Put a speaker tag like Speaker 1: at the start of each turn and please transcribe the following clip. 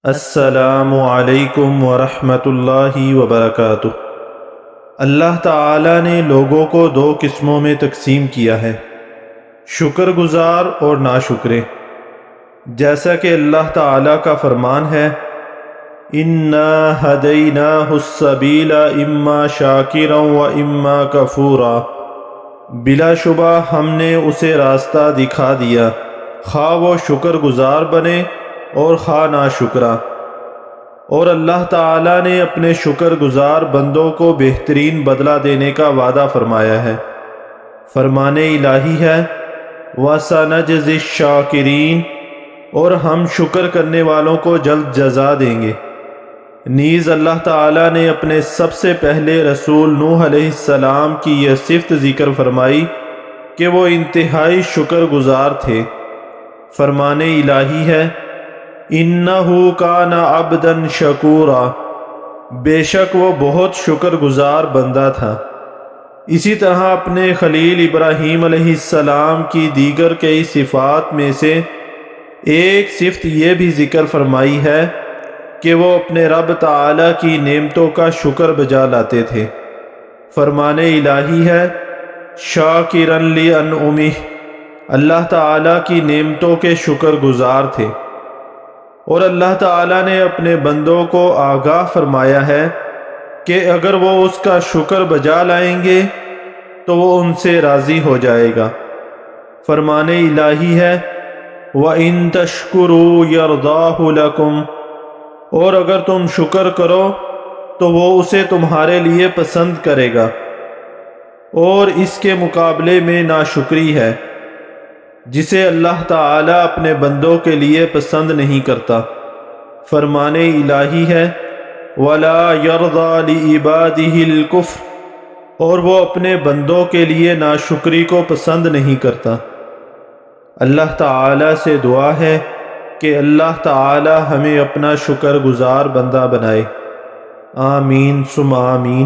Speaker 1: السلام علیکم ورحمۃ اللہ وبرکاتہ۔ اللہ تعالیٰ نے لوگوں کو دو قسموں میں تقسیم کیا ہے، شکر گزار اور ناشکرے۔ جیسا کہ اللہ تعالیٰ کا فرمان ہے، اِنَّا هَدَيْنَاهُ السَّبِيلَ إِمَّا شَاكِرًا وَإِمَّا كَفُورًا، بلا شبہ ہم نے اسے راستہ دکھا دیا، خواہ وہ شکر گزار بنے اور خواہ ناشکرا۔ اور اللہ تعالیٰ نے اپنے شکر گزار بندوں کو بہترین بدلہ دینے کا وعدہ فرمایا ہے۔ فرمان الہی ہے، وَسَنَجْزِي الشَّاكِرِينَ، اور ہم شکر کرنے والوں کو جلد جزا دیں گے۔ نیز اللہ تعالیٰ نے اپنے سب سے پہلے رسول نوح علیہ السلام کی یہ صفت ذکر فرمائی کہ وہ انتہائی شکر گزار تھے۔ فرمان الہی ہے، اِنَّهُ كَانَ عَبْدًا شَكُورًا، بے شک وہ بہت شکر گزار بندہ تھا۔ اسی طرح اپنے خلیل ابراہیم علیہ السلام کی دیگر کئی صفات میں سے ایک صفت یہ بھی ذکر فرمائی ہے کہ وہ اپنے رب تعالیٰ کی نعمتوں کا شکر بجا لاتے تھے۔ فرمان الہی ہے، شَاكِرًا لِأَنْعُمِهِ، اللہ تعالیٰ کی نعمتوں کے شکر گزار تھے۔ اور اللہ تعالیٰ نے اپنے بندوں کو آگاہ فرمایا ہے کہ اگر وہ اس کا شکر بجا لائیں گے تو وہ ان سے راضی ہو جائے گا۔ فرمان الہی ہے، وَإِن تَشْكُرُوا يَرْضَاهُ لَكُمْ، اور اگر تم شکر کرو تو وہ اسے تمہارے لیے پسند کرے گا۔ اور اس کے مقابلے میں ناشکری ہے جسے اللہ تعالیٰ اپنے بندوں کے لیے پسند نہیں کرتا۔ فرمان الہی ہے، وَلَا يَرْضَى لِعِبَادِهِ الْكُفْرَ، اور وہ اپنے بندوں کے لیے ناشکری کو پسند نہیں کرتا۔ اللہ تعالیٰ سے دعا ہے کہ اللہ تعالیٰ ہمیں اپنا شکر گزار بندہ بنائے۔ آمین ثم آمین۔